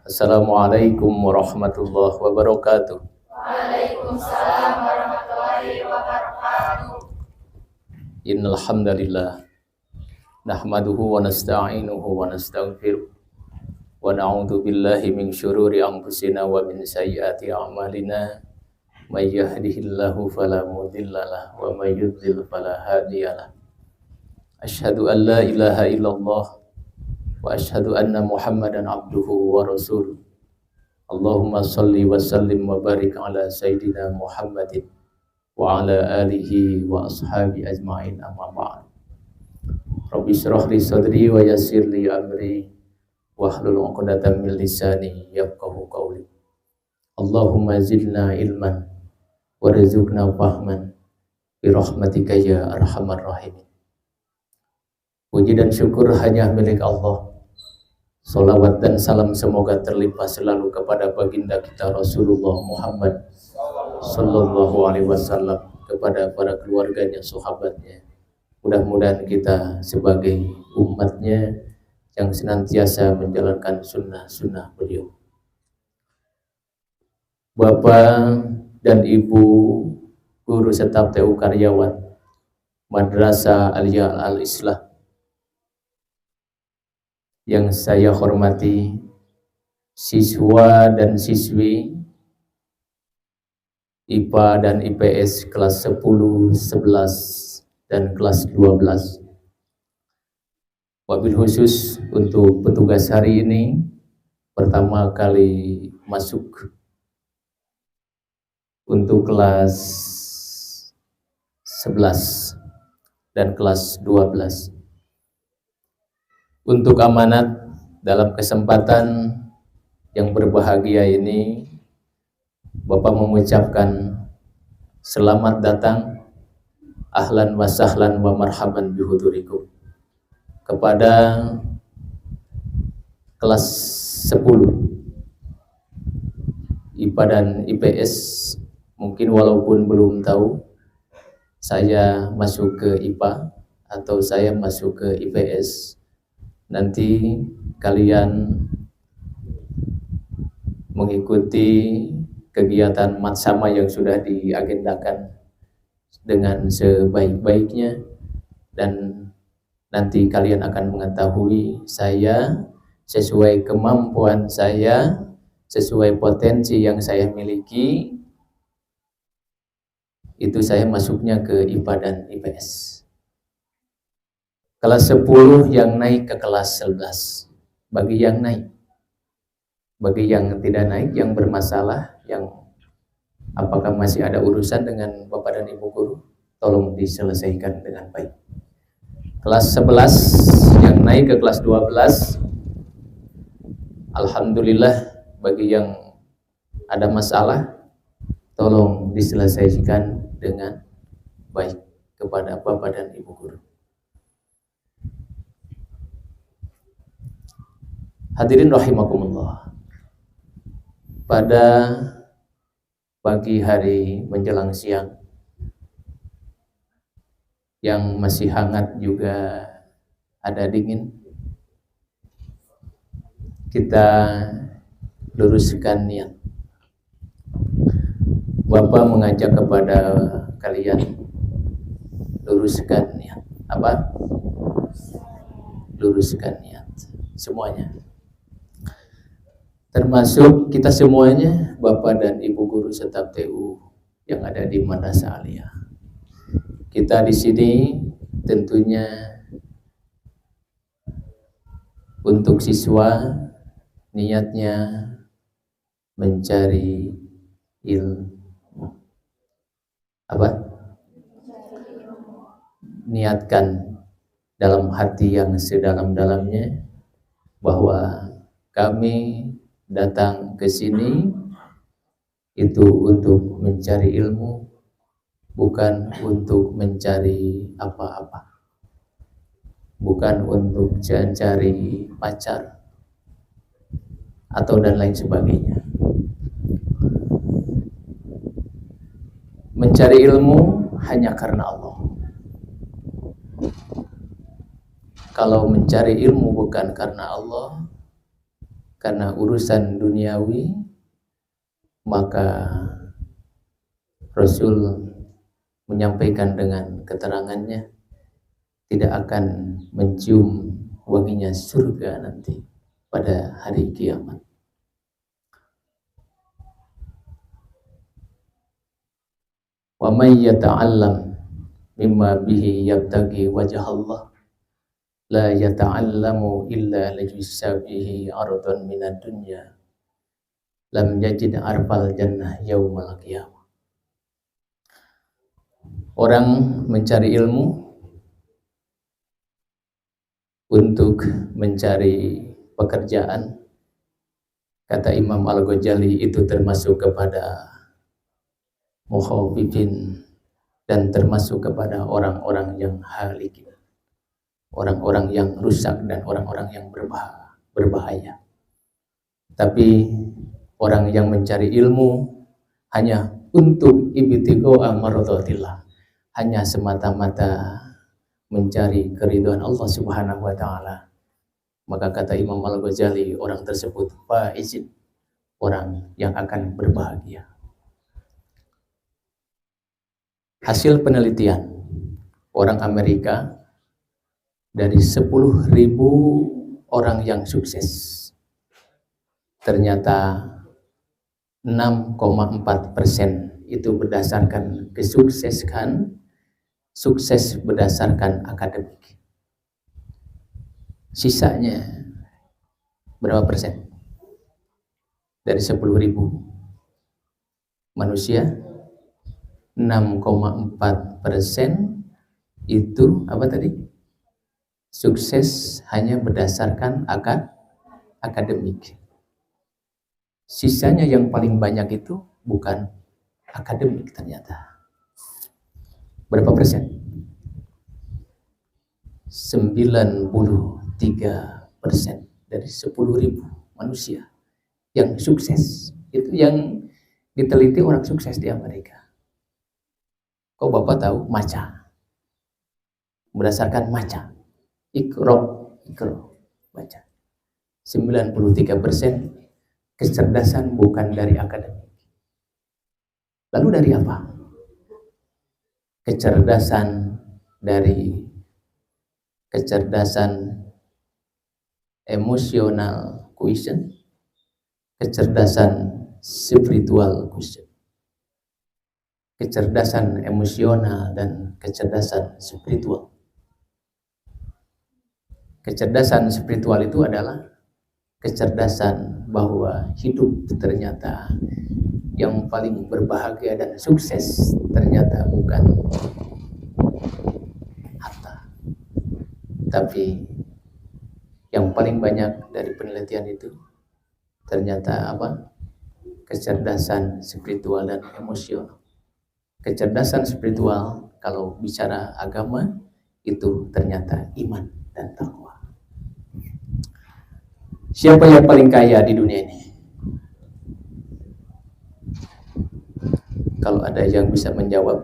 Assalamualaikum warahmatullahi wabarakatuh. Waalaikumsalam warahmatullahi wabarakatuh. Innal hamdalillah nahmaduhu wa nasta'inuhu wa nastaghfiruh wa na'udzu billahi min syururi anfusina wa min sayyiati a'malina may yahdihillahu fala mudhillalah wa may yudhlil fala hadiyalah. Asyhadu an la ilaha illallah wa asyhadu anna Muhammadan abduhu wa rasuluh. Allahumma shalli wa sallim wa barik ala sayyidina Muhammadin wa ala alihi wa ashabi ajma'in, amma ba'd. Rabbi shrah li sadri wa yassir li amri wahlul 'uqdatam min lisani yafqahu qawli. Allahumma zidna ilman warzuqna fahman bi rahmatika ya arhamar rahimin. Puji dan syukur hanya milik Allah. Salawat dan salam semoga terlimpah selalu kepada baginda kita Rasulullah Muhammad Sallallahu Alaihi Wasallam, kepada para keluarganya, sahabatnya. Mudah-mudahan kita sebagai umatnya yang senantiasa menjalankan sunnah-sunnah beliau. Bapak dan Ibu guru staf TU karyawan Madrasah Aliyah Al-Islah yang saya hormati, siswa dan siswi IPA dan IPS kelas 10, 11, dan kelas 12. Wabil khusus untuk petugas hari ini, pertama kali masuk untuk kelas 11 dan kelas 12. Untuk amanat dalam kesempatan yang berbahagia ini, Bapak mengucapkan selamat datang, ahlan wa sahlan wa marhaban bihudurikum, kepada kelas 10 IPA dan IPS. Mungkin walaupun belum tahu saya masuk ke IPA atau saya masuk ke IPS, nanti kalian mengikuti kegiatan matsama yang sudah diagendakan dengan sebaik-baiknya, dan nanti kalian akan mengetahui saya sesuai kemampuan saya, sesuai potensi yang saya miliki, itu saya masuknya ke IPA dan IPS. Kelas 10 yang naik ke kelas 11. Bagi yang naik. Bagi yang tidak naik, yang bermasalah, yang apakah masih ada urusan dengan Bapak dan Ibu guru, tolong diselesaikan dengan baik. Kelas 11 yang naik ke kelas 12, alhamdulillah. Bagi yang ada masalah, tolong diselesaikan dengan baik kepada Bapak dan Ibu guru. Hadirin rahimakumullah. Pada pagi hari menjelang siang yang masih hangat juga ada dingin, kita luruskan niat. Bapak mengajak kepada kalian luruskan niat. Apa? Luruskan niat semuanya. Termasuk kita semuanya, Bapak dan Ibu guru staf TU yang ada di Madrasah Aliyah. Kita di sini tentunya untuk siswa, niatnya mencari ilmu. Apa? Niatkan dalam hati yang sedalam-dalamnya bahwa kami datang ke sini itu untuk mencari ilmu, bukan untuk mencari apa-apa, bukan untuk mencari pacar atau dan lain sebagainya. Mencari ilmu hanya karena Allah. Kalau mencari ilmu bukan karena Allah, karena urusan duniawi, maka Rasul menyampaikan dengan keterangannya tidak akan mencium wanginya surga nanti pada hari kiamat. Wa may yata'allam mimma bihi yabtaghi wajha Allah la yata'allamu illa lihisabihi ardan minad dunya lam yajid arfal jannah yaumal qiyamah. Orang mencari ilmu untuk mencari pekerjaan, kata Imam Al-Ghazali, itu termasuk kepada mukhawifin dan termasuk kepada orang-orang yang halikin, orang-orang yang rusak dan orang-orang yang berbahaya. Tapi orang yang mencari ilmu hanya untuk ibtigha mardatillah, hanya semata-mata mencari keridhaan Allah Subhanahu wa taala, maka kata Imam Al-Ghazali, orang tersebut faizin, orang yang akan berbahagia. Hasil penelitian orang Amerika, dari 10.000 orang yang sukses, ternyata 6,4% itu berdasarkan sukses berdasarkan akademik. Sisanya berapa persen? Dari 10.000 manusia, 6,4% itu apa tadi? Sukses hanya berdasarkan akademik. Sisanya yang paling banyak itu bukan akademik ternyata. Berapa persen? 93% dari 10.000 manusia yang sukses. Itu yang diteliti orang sukses di Amerika. Kok Bapak tahu? Maca. Berdasarkan maca. Ikro, baca. 93% kecerdasan bukan dari akademik. Lalu dari apa? Kecerdasan emosional quotient, kecerdasan spiritual quotient. Kecerdasan emosional dan kecerdasan spiritual. Kecerdasan spiritual itu adalah kecerdasan bahwa hidup ternyata yang paling berbahagia dan sukses ternyata bukan harta, tapi yang paling banyak dari penelitian itu ternyata apa? Kecerdasan spiritual dan emosional. Kecerdasan spiritual kalau bicara agama itu ternyata iman dan takwa. Siapa yang paling kaya di dunia ini? Kalau ada yang bisa menjawab,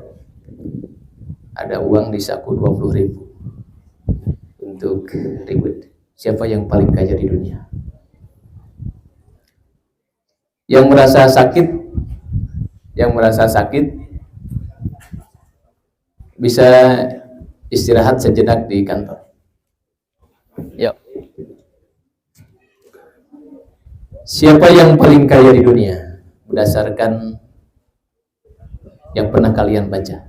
ada uang di saku 20.000 untuk ribut. Siapa yang paling kaya di dunia? Yang merasa sakit bisa istirahat sejenak di kantor. Yuk. Siapa yang paling kaya di dunia? Berdasarkan yang pernah kalian baca.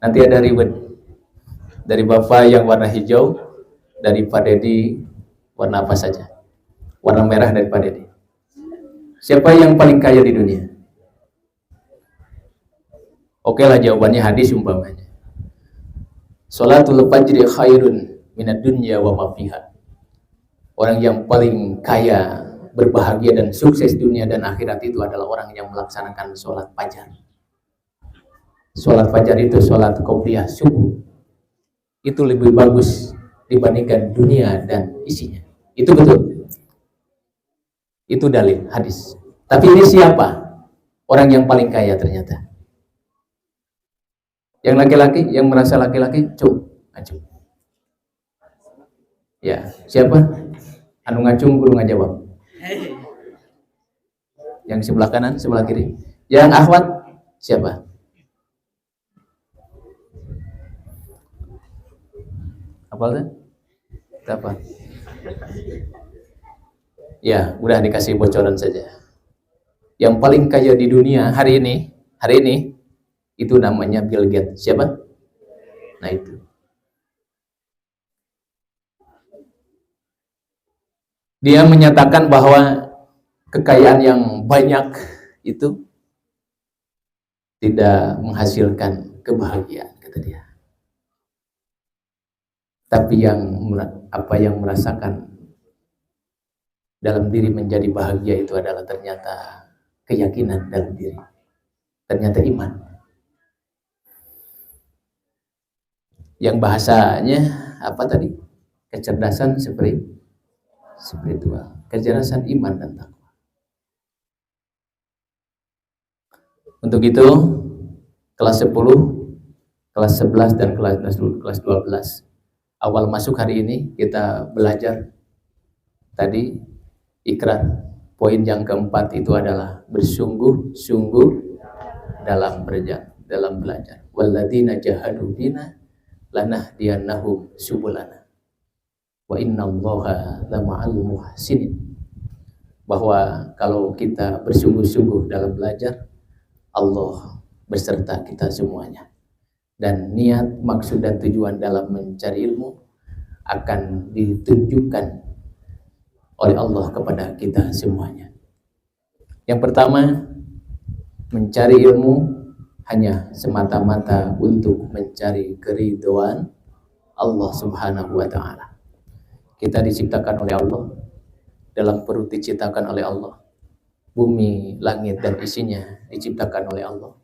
Nanti ada ribet. Dari Bapak yang warna hijau, dari Pak Dedi warna apa saja? Warna merah dari Pak Dedi. Siapa yang paling kaya di dunia? Oke lah, jawabannya hadis umpamanya. Sholatul fajri khairun minad dunya wa ma fiha. Orang yang paling kaya, berbahagia dan sukses dunia dan akhirat itu adalah orang yang melaksanakan sholat fajar. Sholat fajar itu sholat qobliyah subuh. Itu lebih bagus dibandingkan dunia dan isinya. Itu betul. Itu dalil hadis. Tapi ini siapa? Orang yang paling kaya ternyata. Yang laki-laki, yang merasa laki-laki, maju. Ya, siapa? Anu ngacung kudu ngajawab. Yang sebelah kanan, sebelah kiri. Yang akhwat siapa? Apa kan? Apa? Ya, udah dikasih bocoran saja. Yang paling kaya di dunia hari ini itu namanya Bill Gates. Siapa? Nah itu. Dia menyatakan bahwa kekayaan yang banyak itu tidak menghasilkan kebahagiaan, kata dia. Tapi apa yang merasakan dalam diri menjadi bahagia itu adalah ternyata keyakinan dalam diri. Ternyata iman. Yang bahasanya apa tadi? Kecerdasan spiritual, kecerdasan iman dan takwa. Untuk itu kelas 10, kelas 11 dan kelas 12 awal masuk hari ini kita belajar tadi ikrar. Poin yang keempat itu adalah bersungguh-sungguh dalam belajar. Walladzina jahadu bina lanahdiyannahum subulana wa innallaha lama'al muhsinin. Bahwa kalau kita bersungguh-sungguh dalam belajar, Allah beserta kita semuanya. Dan niat, maksud dan tujuan dalam mencari ilmu akan ditunjukkan oleh Allah kepada kita semuanya. Yang pertama, mencari ilmu hanya semata-mata untuk mencari keridhaan Allah Subhanahu wa ta'ala. Kita diciptakan oleh Allah, dalam perut diciptakan oleh Allah, bumi, langit dan isinya diciptakan oleh Allah.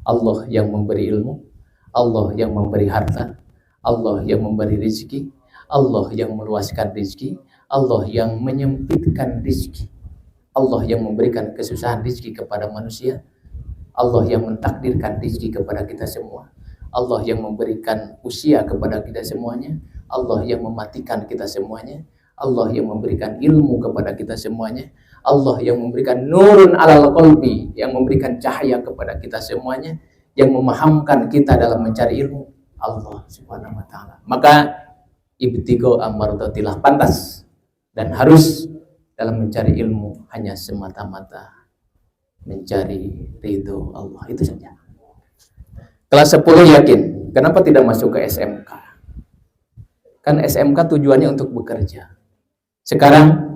Allah yang memberi ilmu, Allah yang memberi harta, Allah yang memberi rezeki, Allah yang meluaskan rezeki, Allah yang menyempitkan rezeki, Allah yang memberikan kesusahan rezeki kepada manusia, Allah yang mentakdirkan rezeki kepada kita semua, Allah yang memberikan usia kepada kita semuanya, Allah yang mematikan kita semuanya, Allah yang memberikan ilmu kepada kita semuanya, Allah yang memberikan nurun alal qalbi, yang memberikan cahaya kepada kita semuanya, yang memahamkan kita dalam mencari ilmu, Allah Subhanahu wa ta'ala. Maka ibtigo amardatilah, pantas dan harus dalam mencari ilmu hanya semata-mata mencari ridho Allah, itu saja. Kelas 10 yakin. Kenapa tidak masuk ke SMK? Kan SMK tujuannya untuk bekerja. Sekarang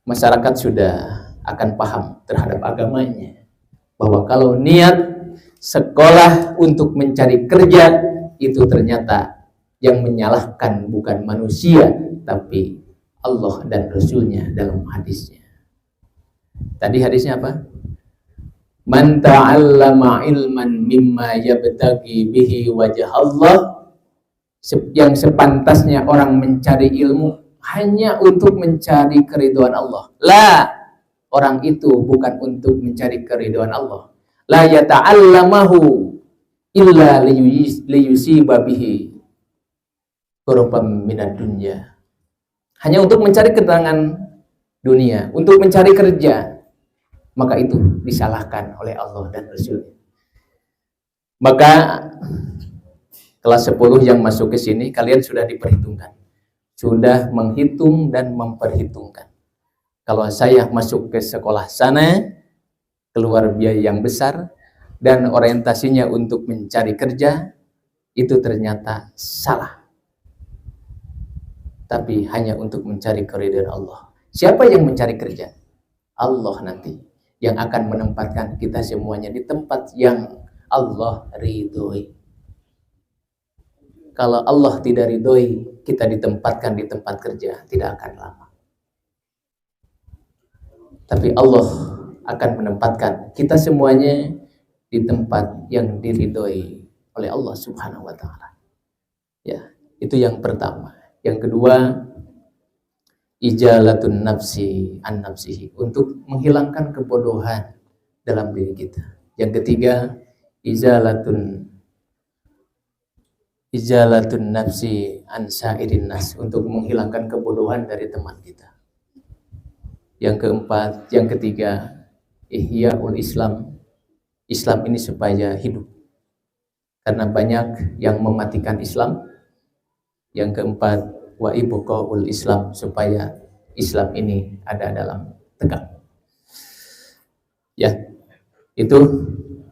masyarakat sudah akan paham terhadap agamanya, bahwa kalau niat sekolah untuk mencari kerja itu ternyata yang menyalahkan bukan manusia, tapi Allah dan Rasulnya dalam hadisnya. Tadi hadisnya apa? Man ta'allama ilman mimma yabtaghi bihi wajah Allah, yang sepantasnya orang mencari ilmu hanya untuk mencari keridhaan Allah. Orang itu bukan untuk mencari keridhaan Allah. La yata'allamahu illa liyusiba bihi qurban minad dunya. Hanya untuk mencari ketenangan dunia, untuk mencari kerja. Maka itu disalahkan oleh Allah dan Rasul. Maka kelas 10 yang masuk ke sini, kalian sudah diperhitungkan, sudah menghitung dan memperhitungkan. Kalau saya masuk ke sekolah sana, keluar biaya yang besar, dan orientasinya untuk mencari kerja, itu ternyata salah. Tapi hanya untuk mencari keridhaan Allah. Siapa yang mencari kerja? Allah nanti yang akan menempatkan kita semuanya di tempat yang Allah ridhoi. Kalau Allah tidak ridhoi, kita ditempatkan di tempat kerja, tidak akan lama. Tapi Allah akan menempatkan kita semuanya di tempat yang diridhoi oleh Allah Subhanahu wa ta'ala. Ya, itu yang pertama. Yang kedua, ijalatun nafsi an nafsihi, untuk menghilangkan kebodohan dalam diri kita. Yang ketiga, izalatun izalatun nafsi an sa'irin nas, untuk menghilangkan kebodohan dari teman kita. Yang keempat, yang ketiga, ihya'ul Islam. Islam ini supaya hidup, karena banyak yang mematikan Islam. Yang keempat, wa ibqa'ul Islam, supaya Islam ini ada dalam tegak. Ya, itu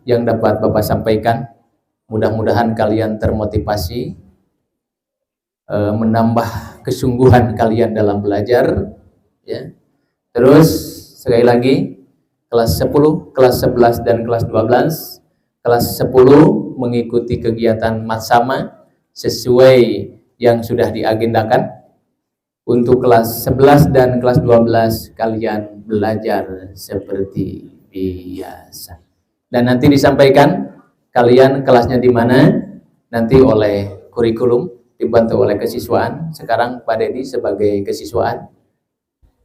yang dapat Bapak sampaikan. Mudah-mudahan kalian termotivasi, menambah kesungguhan kalian dalam belajar, ya. Terus sekali lagi, kelas 10, kelas 11 dan kelas 12. Kelas 10 mengikuti kegiatan matsama sesuai yang sudah diagendakan. Untuk kelas 11 dan kelas 12 kalian belajar seperti biasa. Dan nanti disampaikan kalian kelasnya di mana, nanti oleh kurikulum, dibantu oleh kesiswaan. Sekarang Pak Dedi sebagai kesiswaan,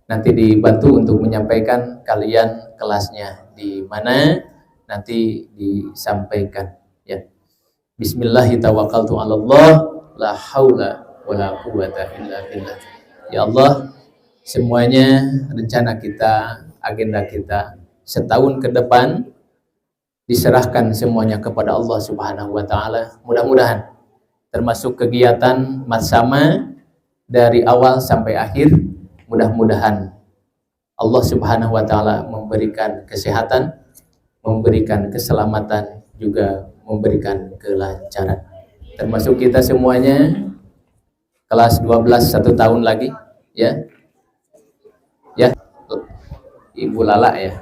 nanti dibantu untuk menyampaikan kalian kelasnya di mana, nanti disampaikan. Ya. Bismillahirrahmanirrahim. La haula wala quwata illa billah. Ya Allah, semuanya rencana kita, agenda kita setahun ke depan diserahkan semuanya kepada Allah Subhanahu wa taala. Mudah-mudahan termasuk kegiatan matsama dari awal sampai akhir, mudah-mudahan Allah Subhanahu wa taala memberikan kesehatan, memberikan keselamatan, juga memberikan kelancaran. Termasuk kita semuanya kelas 12 1 tahun lagi, ya. Ya. Ibu Lala ya.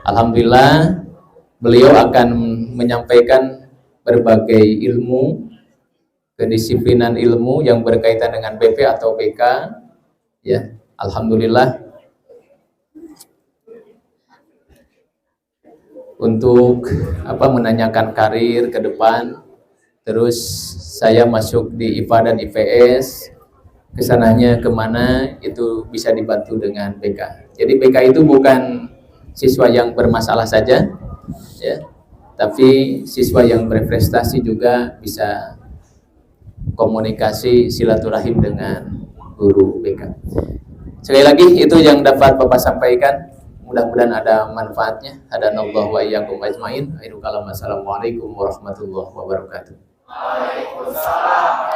Alhamdulillah beliau akan menyampaikan berbagai ilmu, kedisiplinan ilmu yang berkaitan dengan BP atau BK, ya. Alhamdulillah, untuk menanyakan karir ke depan. Terus saya masuk di IPA dan IPS, kesananya kemana itu bisa dibantu dengan BK. Jadi BK itu bukan siswa yang bermasalah saja, ya, tapi siswa yang berprestasi juga bisa komunikasi silaturahim dengan guru BK. Sekali lagi itu yang dapat Bapak sampaikan. Mudah-mudahan ada manfaatnya. Hadanallahu wa iyyakum ajmain. Assalamualaikum warahmatullahi wabarakatuh. Waalaikumsalam.